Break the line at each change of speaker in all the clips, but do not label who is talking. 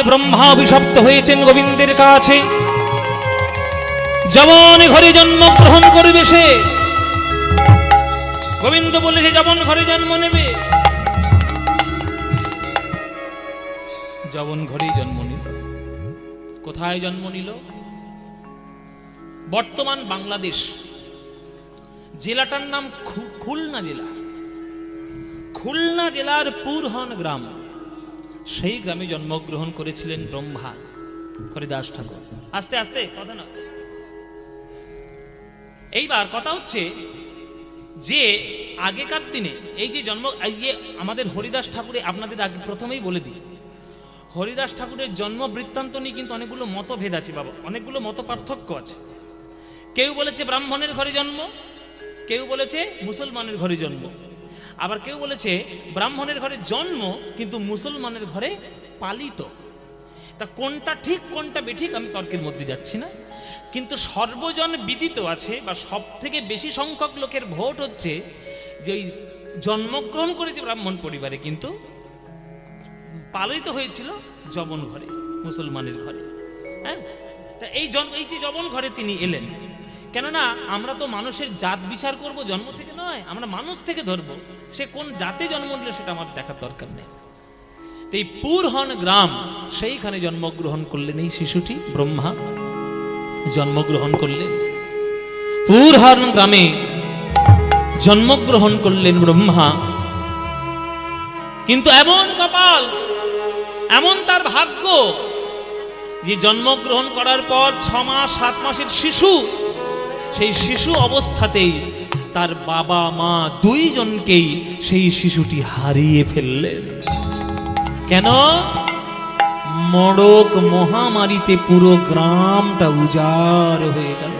যে ব্রহ্মা অভিশপ্ত হয়েছেন গোবিন্দের কাছে, যমন ঘরে জন্মগ্রহণ করবে সে। গোবিন্দ বলেছে যমন ঘরে জন্ম নেবে, যমন ঘরেই জন্ম নিল। কোথায় জন্ম নিল? বর্তমান বাংলাদেশ, জেলাটার নাম খুলনা জেলা। খুলনা জেলার পুরহন গ্রাম, সেই গ্রামে জন্মগ্রহণ করেছিলেন ব্রহ্মা হরিদাস ঠাকুর। আস্তে আস্তে কথা না। এইবার কথা হচ্ছে যে আগেকার দিনে এই যে আমাদের হরিদাস ঠাকুরের, আপনাদের আগে প্রথমেই বলে দিই, হরিদাস ঠাকুরের জন্ম বৃত্তান্ত নিয়ে কিন্তু অনেকগুলো মতভেদ আছে বাবা, অনেকগুলো মত পার্থক্য আছে। কেউ বলেছে ব্রাহ্মণের ঘরে জন্ম, কেউ বলেছে মুসলমানের ঘরে জন্ম, আবার কেউ বলেছে ব্রাহ্মণের ঘরে জন্ম কিন্তু মুসলমানের ঘরে পালিত। তা কোনটা ঠিক কোনটা বেঠিক আমি তর্কের মধ্যে যাচ্ছি না, কিন্তু সর্বজন বিদিত আছে বা সব থেকে বেশি সংখ্যক লোকের ভোট হচ্ছে যে ওই জন্মগ্রহণ করেছে ব্রাহ্মণ পরিবারে কিন্তু পালিত হয়েছিল যমন ঘরে, মুসলমানের ঘরে। হ্যাঁ, তা এই যে যমন ঘরে তিনি এলেন, কেননা আমরা তো মানুষের জাত বিচার করব জন্ম থেকে নয়, আমরা মানুষ থেকে ধরবো, সে কোন জাতে জন্ম নিল সেটা আমার দেখার দরকার নেই। তো এই পুরহন গ্রাম, সেইখানে জন্মগ্রহণ করলেন এই শিশুটি, ব্রহ্মা জন্মগ্রহণ করলেন। পুরহন গ্রামে জন্মগ্রহণ করলেন ব্রহ্মা, কিন্তু এমন কপাল, এমন তার ভাগ্য যে জন্মগ্রহণ করার পর 6 মাস 7 মাসের শিশু, সেই শিশু অবস্থাতেই তার বাবা মা দুইজনকেই সেই শিশুটি হারিয়ে ফেললেন। কেন? মড়ক মহামারীতে পুরো গ্রামটা উজাড় হয়ে গেল।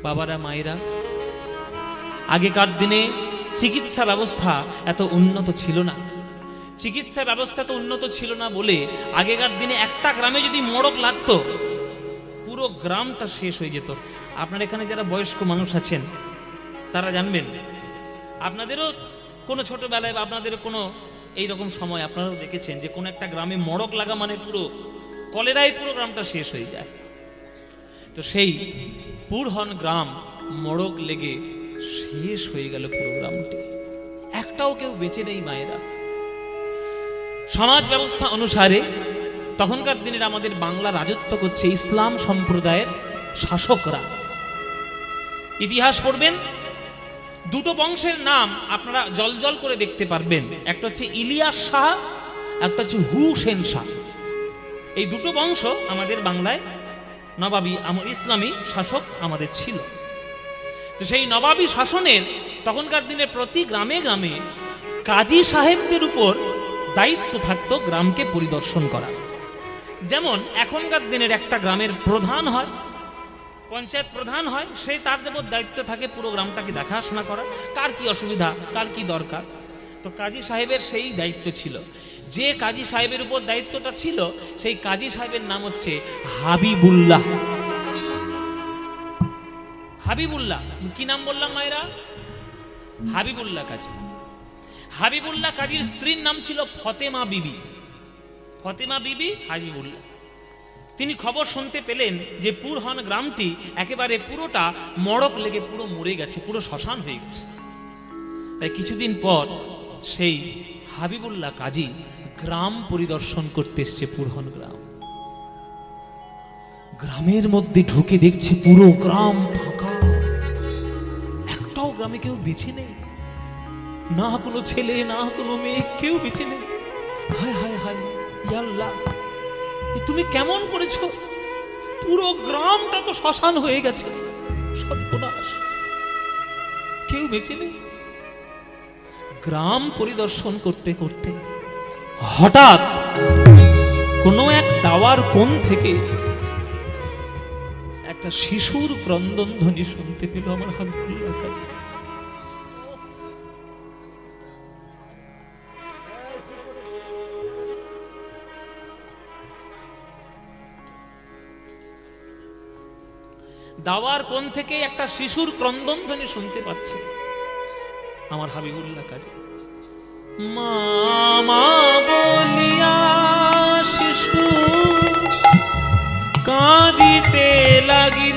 বাবারা মায়েরা, আগেকার দিনে চিকিৎসা ব্যবস্থা এত উন্নত ছিল না। চিকিৎসা ব্যবস্থা তো উন্নত ছিল না বলে আগেকার দিনে একটা গ্রামে যদি মড়ক লাগতো পুরো গ্রামটা শেষ হয়ে যেত। আপনার এখানে যারা বয়স্ক মানুষ আছেন তারা জানবেন, আপনাদেরও কোনো ছোটবেলায় বা আপনাদেরও কোনো এইরকম সময় আপনারাও দেখেছেন যে কোনো একটা গ্রামে মড়ক লাগা মানে পুরো কলেরায় পুরো গ্রামটা শেষ হয়ে যায়। তো সেই পুরহন গ্রাম মড়ক লেগে শেষ হয়ে গেল পুরো গ্রামটি, একটাও কেউ বেঁচে নেই মায়েরা। সমাজ ব্যবস্থা অনুসারে তখনকার দিনের আমাদের বাংলা রাজত্ব করছে ইসলাম সম্প্রদায়ের শাসকরা। ইতিহাস পড়বেন, দুটো বংশের নাম আপনারা জল করে দেখতে পারবেন, একটা হচ্ছে ইলিয়াস শাহ, একটা হচ্ছে হুসেন শাহ। এই দুটো বংশ আমাদের বাংলায় নবাবী ইসলামী শাসক আমাদের ছিল। তো সেই নবাবী শাসনের তখনকার দিনে প্রতি গ্রামে গ্রামে কাজী সাহেবদের উপর দায়িত্ব থাকতো গ্রামকে পরিদর্শন করার। যেমন এখনকার দিনের একটা গ্রামের প্রধান হয়, পঞ্চায়েত প্রধান হয়, সেই তার উপর দায়িত্ব থাকে পুরো গ্রামটাকে দেখাশোনা করা, কার কি অসুবিধা, কার কি দরকার। তো কাজী সাহেবের সেই দায়িত্ব ছিল। যে কাজী সাহেবের উপর দায়িত্বটা ছিল সেই কাজী সাহেবের নাম হচ্ছে হাবিবুল্লাহ। হাবিবুল্লাহ কি নাম বললাম মায়েরা? হাবিবুল্লাহ কাজী। হাবিবুল্লাহ কাজীর স্ত্রীর নাম ছিল ফতেমা বিবি। ফতেমা বিবি হাবিবুল্লাহ। তিনি খবর শুনতে পেলেন যে পুরহন গ্রামটি একেবারে পুরোটা মড়ক লেগে পুরো মরে গেছে, পুরো শ্মশান হয়ে গেছে। তাই কিছুদিন পর সেই হাবিবুল্লাহ কাজী গ্রাম পরিদর্শন করতে এসছে পুরহন গ্রাম। গ্রামের মধ্যে ঢুকে দেখছে পুরো গ্রাম ফাঁকা, একটাও গ্রামে কেউ বেঁচে নেই, না কোনো ছেলে না কোনো মেয়ে, কেউ বেঁচে নেই। হায় হায় হায়, ইয়া আল্লাহ, তুমি কেমন করেছো? পুরো গ্রামটা তো শ্মশান হয়ে গেছে, সর্বনাশ, কেউ বেঁচে নেই। গ্রাম পরিদর্শন করতে করতে হঠাৎ কোনো এক দাওয়ার কোণ থেকে একটা শিশুর ক্রন্দন ধ্বনি শুনতে পেল আমার হাবিবুল্লাহ কাজী। দাওয়ার কোণ থেকে একটা শিশুর ক্রন্দন ধ্বনি শুনতে পাচ্ছে আমার হাবিবুল্লাহ কাজী। মা মা বলে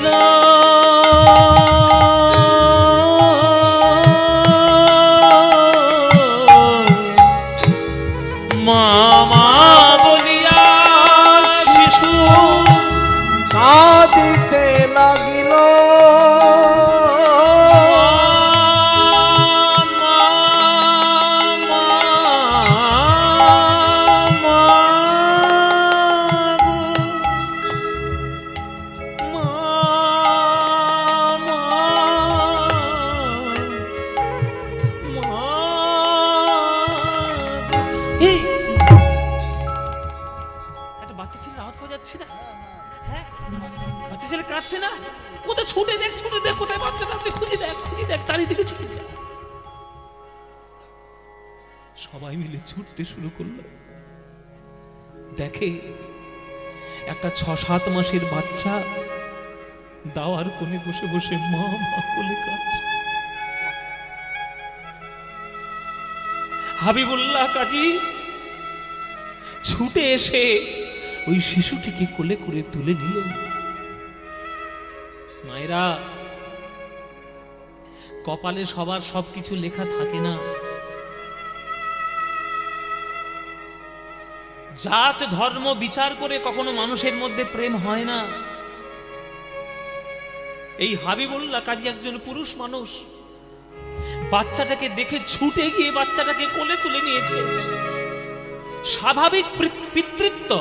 লাগিল মামা বলিয়া শিশু
কাঁদিতে লাগিল
কাঁদছে না? কোথায় ছুটে দেখ, কোথায় বাচ্চাটা আছে, খুঁজে দেখ, চারিদিকে ছুটে দেখ। সবাই মিলে ছুটতে শুরু করলো, দেখে একটা 6-7 মাসের বাচ্চা দাওয়ার কোণে বসে বসে মা মা বলে কাঁদছে। হাবিবুল্লাহ কাজী ছুটে এসে ওই শিশুটিকে কোলে করে তুলে নিলেন। মায়েরা, কপালে সবার সবকিছু লেখা থাকে না। জাত ধর্ম বিচার করে কখনো মানুষের মধ্যে প্রেম হয় না। এই হাবিবুল্লাহ কাজী একজন পুরুষ মানুষ, বাচ্চাটাকে দেখে ছুটে গিয়ে বাচ্চাটাকে কোলে তুলে নিয়েছে। স্বাভাবিক পিতৃত্ব,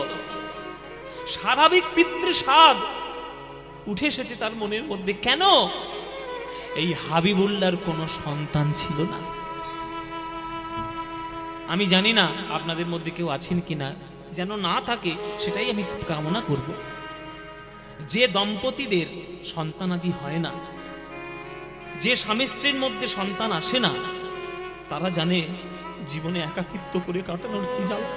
স্বাভাবিক পিতৃস্বাদ উঠে এসেছে তার মনের মধ্যে। কেন? এই হাবিবুল্লাহর কোনো সন্তান ছিল না। আমি জানি না আপনাদের মধ্যে কেউ আছেন কিনা, যেন না থাকে সেটাই আমি কামনা করব। যে দম্পতিদের সন্তানাদি হয় না, যে স্বামী স্ত্রীর মধ্যে সন্তান আসে না, তারা জানে জীবনে একাকিত্ব করে কাটানোর কি জ্বালা।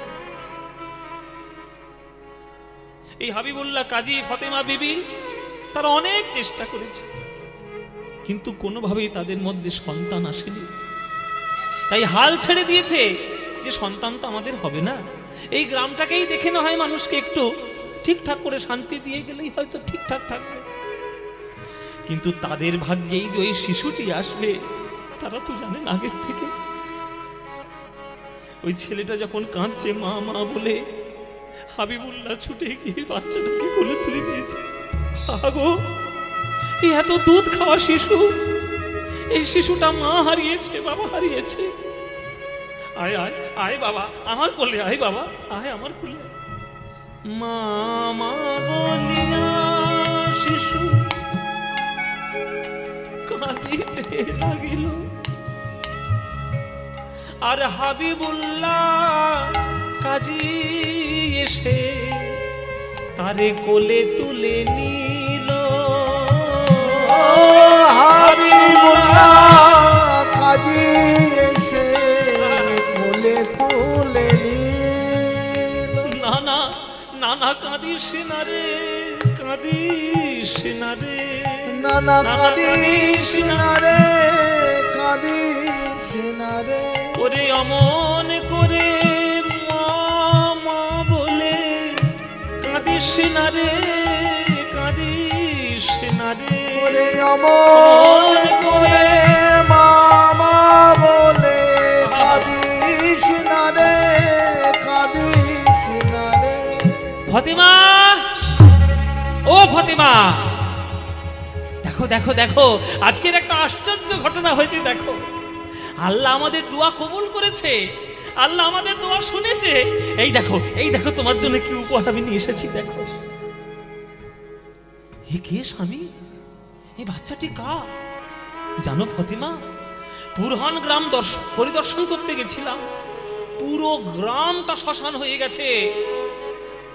এই হাবিবুল্লাহ কাজী, ফতেমা বিবি তারা অনেক চেষ্টা করেছে, কিন্তু কোনোভাবেই তাদের মধ্যে সন্তান আসেনি। তাই হাল ছেড়ে দিয়েছে যে সন্তান তো আমাদের হবে না, এই গ্রামটাকেই দেখে না হয় মানুষকে একটু ঠিকঠাক করে শান্তি দিয়ে গেলেই হয়তো ঠিকঠাক থাকবে। কিন্তু তাদের ভাগ্যেই যে ওই শিশুটি আসবে তারা তো জানেন আগের থেকে। ওই ছেলেটা যখন কাঁদছে মা মা বলে, হাবিবুল্লাহ ছুটে গিয়ে বাচ্চাটাকে কোলে তুলে নিয়েছে। আগো, এই এত দুধ খাওয়া শিশু, এই শিশুটা মা হারিয়েছে, বাবা হারিয়েছে। আয় আয় আয় বাবা, আমার কোলে আয় বাবা, আয় আমার কোলে। মা মা বলিয়া শিশু কাঁদিতে লাগিল, আর হাবিবুল্লাহ কাজী এসে তারে কোলে তুলে নিল।
হাবিবুল্লাহ কাজী এসে কোলে তুলে নিল।
না না না না, কাঁদিস না রে, কাঁদিস না রে,
না না কাঁদিস না রে, কাঁদিস না রে।
ওরে অমন করে মা মা বলে কাঁদিস না রে, কাঁদিস না রে।
ওরে অমন করে মামা বলে কাঁদিস না রে, কাঁদিস না রে।
ফতেমা, ও ফতেমা, দেখো দেখো দেখো, আজকের একটা আশ্চর্য ঘটনা হয়েছে। দেখো, আল্লাহ আমাদের দোয়া কবুল করেছে, আল্লাহ আমাদের দোয়া শুনেছে। এই দেখো, এই দেখো, তোমার জন্য কি উপহার আমি নিয়ে এসেছি। দেখো, এ কে স্বামী? এই বাচ্চাটি কার? জানো ফতেমা, পুরহান গ্রাম পরিদর্শন করতে গেছিলাম, পুরো গ্রামটা শ্মশান হয়ে গেছে,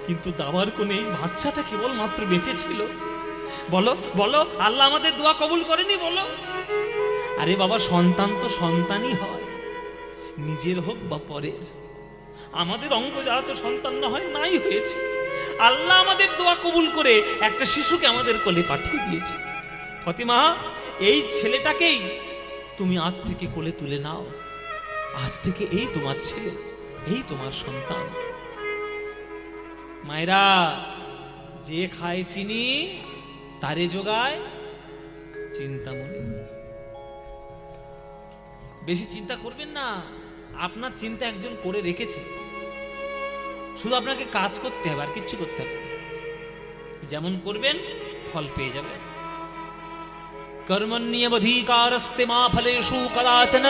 কিন্তু দাবার কোণে এই বাচ্চাটা কেবল মাত্র বেঁচে ছিল। বলো বলো, আল্লাহ আমাদের দোয়া কবুল করেনি? বলো। আরে বাবা, সন্তান তো সন্তানই হয়, নিজের হোক বা পরের। আমাদের অঙ্গজাত সন্তান না হয় নাই হয়েছে, আল্লাহ আমাদের দোয়া কবুল করে একটা শিশুকে আমাদের কোলে পাঠিয়ে দিয়েছে। ফতেমা, এই ছেলেটাকেই তুমি আজ থেকে কোলে তুলে নাও। আজ থেকে এই তোমার ছেলে, এই তোমার সন্তান। মায়েরা, যে খায় চিনি তারে যোগায় চিন্তামণি। বেশি চিন্তা করবেন না, আপনার চিন্তা একজন করে রেখেছে, শুধু আপনাকে কাজ করতে হবে, আর কিচ্ছু করতে হবে না। যেমন করবেন ফল পেয়ে যাবেন। কর্মণ্যবধিকারস্তে মা ফলেষু কদাচন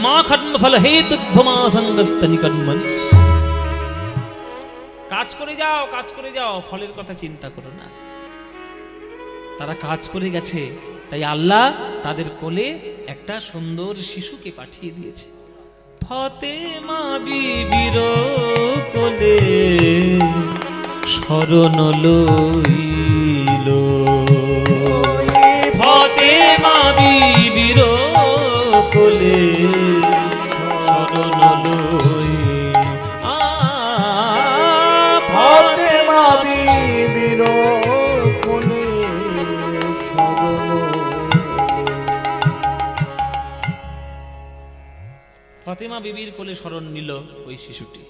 মা কর্মফল হেতুর্ভমা সঙ্গস্তনি কর্মণি। কাজ করে যাও, কাজ করে যাও, ফলের কথা চিন্তা করো না। তারা কাজ করে গেছে, তাই আল্লাহ তাদের কোলে একটা সুন্দর শিশুকে পাঠিয়ে দিয়েছে। ফাতেমা বিবির কোলে শরণ লইল, ফাতেমা বিবির কোলে শরণ লইল,
ফাতেমা বিবির কোলে শরণ।
ফাতেমা বিবির কোলে শরণ নিল ওই শিশুটি।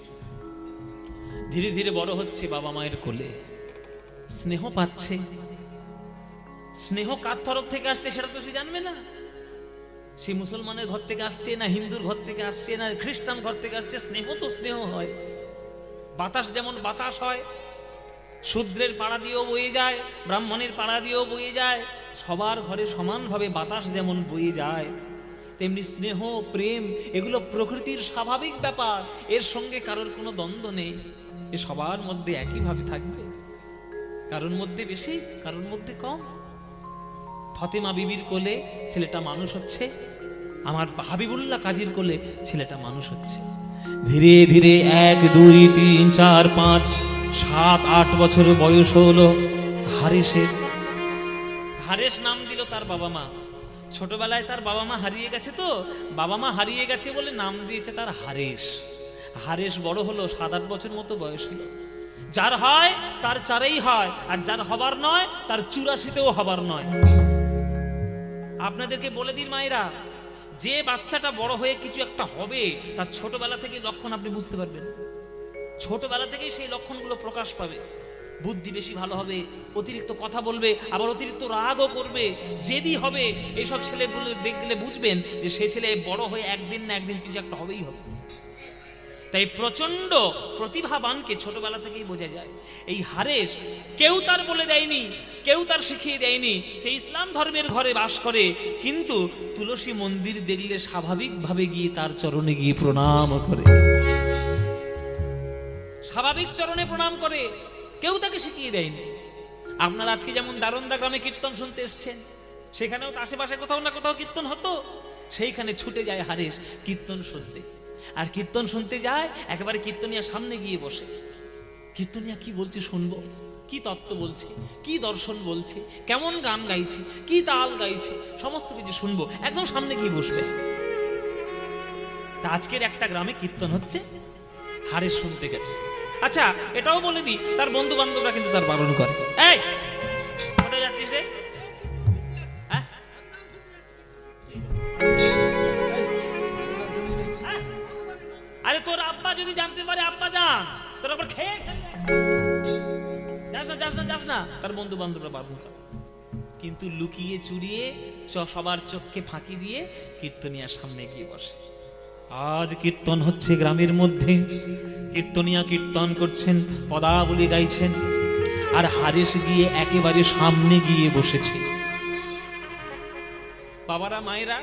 ধীরে ধীরে বড় হচ্ছে বাবা মায়ের কোলে, স্নেহ পাচ্ছে। স্নেহ কার তরফ থেকে আসছে সেটা তো সে জানবে না। সে মুসলমানের ঘর থেকে আসছে না হিন্দুর ঘর থেকে আসছে না খ্রিস্টান ঘর থেকে আসছে, স্নেহ তো স্নেহ হয়। বাতাস যেমন বাতাস হয়, শূদ্রের পাড়া দিয়েও বয়ে যায়, ব্রাহ্মণের পাড়া দিয়েও বয়ে যায়, সবার ঘরে সমানভাবে বাতাস যেমন বয়ে যায়, তেমনি স্নেহ প্রেম এগুলো প্রকৃতির স্বাভাবিক ব্যাপার। এর সঙ্গে কারোর কোনো দ্বন্দ্ব নেই, এ সবার মধ্যে একইভাবে থাকবে, কারোর মধ্যে বেশি কারোর মধ্যে কম। ফাতেমা বিবির কোলে ছেলেটা মানুষ হচ্ছে, আমার হাবিবুল্লাহ কাজীর কোলে ছেলেটা মানুষ হচ্ছে। ধীরে ধীরে 1 2 3 4 5 7 8 বছর বয়স হলো হারেসের। হারেস নাম দিল তার বাবা মা। ছোটবেলায় তার বাবা মা হারিয়ে গেছে, তো বাবা মা হারিয়ে গেছে বলে নাম দিয়েছে তার হারেস। হারেস বড় হলো 7 8 বছর মতো বয়স হলো। যার হয় তার 4এই হয়, আর যার হবার নয় তার 84তেও হবার নয়। আপনাদেরকে বলে দিন মায়েরা, যে বাচ্চাটা বড় হয়ে কিছু একটা হবে তার ছোটবেলা থেকে লক্ষণ আপনি বুঝতে পারবেন। ছোটবেলা থেকেই সেই লক্ষণগুলো প্রকাশ পাবে। বুদ্ধি বেশি ভালো হবে, অতিরিক্ত কথা বলবে, আবার অতিরিক্ত রাগও করবে, জেদি হবে। এইসব ছেলেগুলো দেখলে বুঝবেন যে সেই ছেলে বড় হয়ে একদিন না একদিন কিছু একটা হবেই হবে। তাই প্রচন্ড প্রতিভাবানকে ছোটবেলা থেকেই বোঝা যায়। এই হারেস কেউ তার বলে দেয়নি, কেউ তার শিখিয়ে দেয়নি, সে ইসলাম ধর্মের ঘরে বাস করে, কিন্তু তুলসী মন্দির দেখলে স্বাভাবিকভাবে গিয়ে তার চরণে গিয়ে প্রণাম করে, স্বাভাবিক চরণে প্রণাম করে, কেউ তাকে শিখিয়ে দেয়নি। আপনারা আজকে যেমন দারোন্দা গ্রামে কীর্তন শুনতে এসছেন, সেখানেও তো আশেপাশে কোথাও না কোথাও কীর্তন হতো, সেইখানে ছুটে যায় হারেস কীর্তন শুনতে। আর কীর্তন শুনতে যায়, একেবারে কীর্তনিয়া সামনে গিয়ে বসে। কীর্তনিয়া কি বলছে শুনবো, কি তত্ত্ব বলছে, কি দর্শন বলছে, কেমন গান গাইছে, কি তাল গাইছে, সমস্ত কিছু শুনবো, একদম সামনে গিয়ে বসবে। তা আজকের একটা গ্রামে কীর্তন হচ্ছে, হারেস শুনতে গেছে। আচ্ছা এটাও বলে দিই, তার বন্ধু বান্ধবরা কিন্তু তার বারণ করে, এই কোথায় যাচ্ছিস রে? হ্যাঁ? আরে তোর আব্বা যদি জানতে পারে, আব্বা যান, তোর আবার খেয়ে যাস না যাস না যাস না, তার বন্ধু বান্ধবরা বারণ করে। কিন্তু লুকিয়ে চুরিয়ে সবার চোখকে ফাঁকি দিয়ে কীর্তনিয়ার সামনে গিয়ে বসে। আজ কীর্তন হচ্ছে গ্রামের মধ্যে, কীর্তনিয়া কীর্তন করছেন, পদাবলী গাইছেন, আর হারেস গিয়ে একেবারে সামনে গিয়ে বসেছে। বাবারা মায়েরা,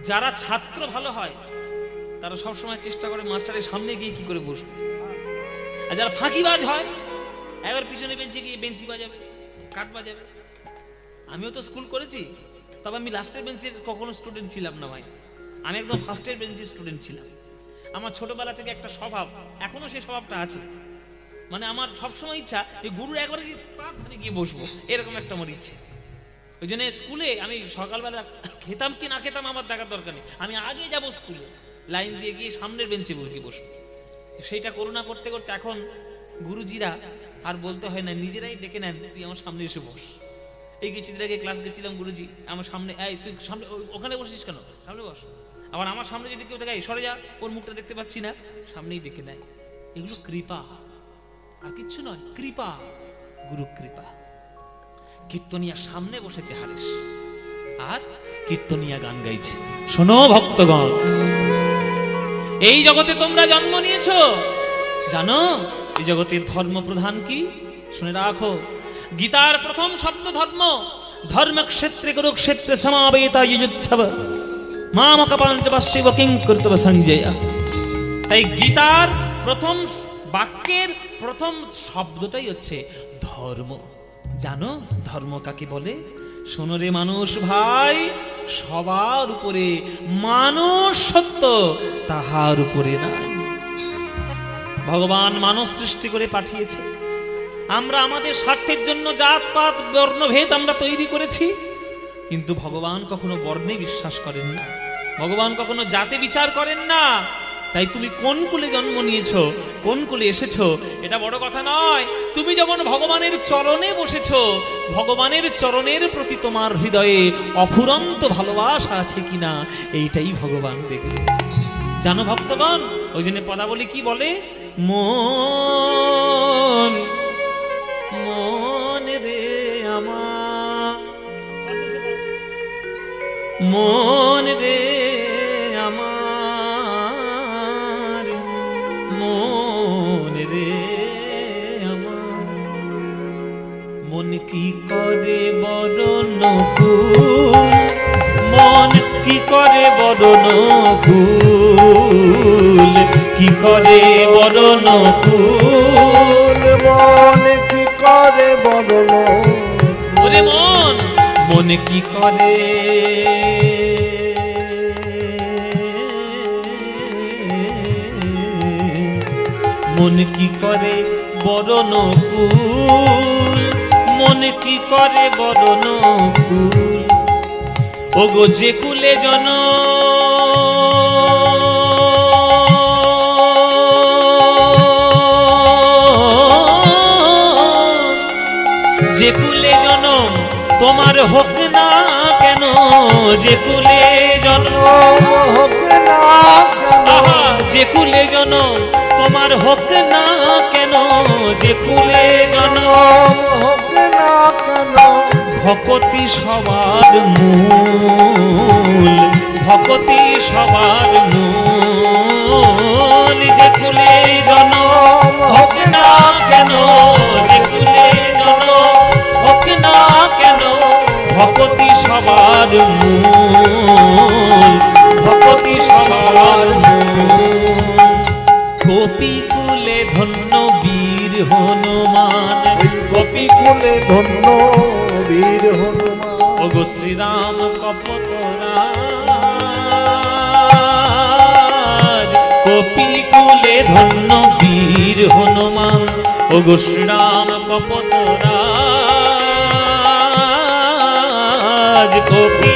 যারা ছাত্র ভালো হয় তারা সবসময় চেষ্টা করে মাস্টারের সামনে গিয়ে কি করে বসবে। আর যারা ফাঁকিবাজ হয়, একবার পিছনে বেঞ্চে গিয়ে বেঞ্চি বাজাবে, কাঠ বাজাবে। আমিও তো স্কুল করেছি, তবে আমি লাস্টের বেঞ্চের কখনো স্টুডেন্ট ছিলাম না ভাই, আমি একদম ফার্স্টের বেঞ্চের স্টুডেন্ট ছিলাম। আমার ছোটবেলা থেকে একটা স্বভাব, এখনো সেই স্বভাবটা আছে, মানে আমার সবসময় ইচ্ছা যে গুরুর একবার পাক ধরে গিয়ে বসবো, এরকম একটা আমার ইচ্ছে। ওই জন্য স্কুলে আমি সকালবেলা খেতাম কি না খেতাম আমার দেখার দরকার নেই, আমি আগে যাব স্কুলে, লাইন দিয়ে গিয়ে সামনের বেঞ্চে গিয়ে বসবো। সেইটা করোনা করতে করতে এখন গুরুজিরা আর বলতে হয় না, নিজেরাই ডেকে নেন, তুই আমার সামনে এসে বস। এই কিছুদিন আগে ক্লাস গেছিলাম, গুরুজি আমার সামনে, এই তুই সামনে ওখানে বসিস কেন, সামনে বস। আবার আমার সামনে যদি কেউ থাকে, সরে যা, ওর মুখটা দেখতে পাচ্ছি না, সামনেই ডেকে নেয়। এগুলো কৃপা, আর কিচ্ছু নয়, কৃপা, গুরু কৃপা। কীর্তনিয়া সামনে বসেছে হারেস, আর কীর্তনিয়া গান গাইছে। শোনো ভক্তগণ, এই জগতে তোমরা জন্ম নিয়েছো, জানো এই জগতের ধর্ম প্রধান কি? শুনে রাখো, গীতার প্রথম শব্দ ধর্ম। ধর্মক্ষেত্রে কুরুক্ষেত্রে সমাবেতা যুজুৎসব মামকপাঞ্চবস্যৈব কিং কর্তব্য সঞ্জয়। তাই গীতার প্রথম বাক্যের প্রথম শব্দটাই হচ্ছে ধর্ম। জানো ধর্ম কাকে বলে? শোনো রে মানুষ ভাই, সবার উপরে মানুষ সত্য, তাহার উপরে নাই। ভগবান মানুষ সৃষ্টি করে পাঠিয়েছে। আমরা আমাদের স্বার্থের জন্য জাতপাত বর্ণভেদ আমরা তৈরি করেছি, কিন্তু ভগবান কখনো বর্ণে বিশ্বাস করেন না, ভগবান কখনো জাতে বিচার করেন না। তাই তুমি কোন কুলে জন্ম নিয়েছো, কোন কুলে এসেছো, এটা বড় কথা নয়। তুমি যখন ভগবানের চরণে বসেছো, ভগবানের চরণের প্রতি তোমার হৃদয়ে অফুরন্ত ভালোবাসা আছে কিনা, এইটাই ভগবান দেখবে। জানো ভক্তগণ, ওই জন্য পদাবলী কি বলে? মন মন রে আমার, মন রে আমার, মন রে আমার, মন কি করে বরণ কুল, মন কি করে বরণ কুল, কি করে বরণ কুল,
মন কি করে বদল,
ওরে মন, মন কি করে, মন কি করে বরণ কুল, মন কি করে বরণ কুল। ওগো যে কুলে যে কুলে জনম তোমার হোক না কেন, যে কুলে জনম
হোক না কেন,
আহা, যে কুলে জনম তোমার হোক না কেন, যে কুলে জনম
হোক না কেন,
ভকতি সবার মূল, ভকতি সবার মূল। যে কুলে জনম হোক না কেন, যে কুলে জনম হোক না কেন, ভকতি সবার মূল, ভকতি সবার মূল। গোপী কুলে ধন্য বীর হনুমান,
গোপী কুলে ধন্য বীর হনুমান,
ওগো শ্রীরাম কপতরাজ। গোপী কুলে ধন্য বীর হনুমান, ওগো শ্রীরাম কপতরাজ। গোপী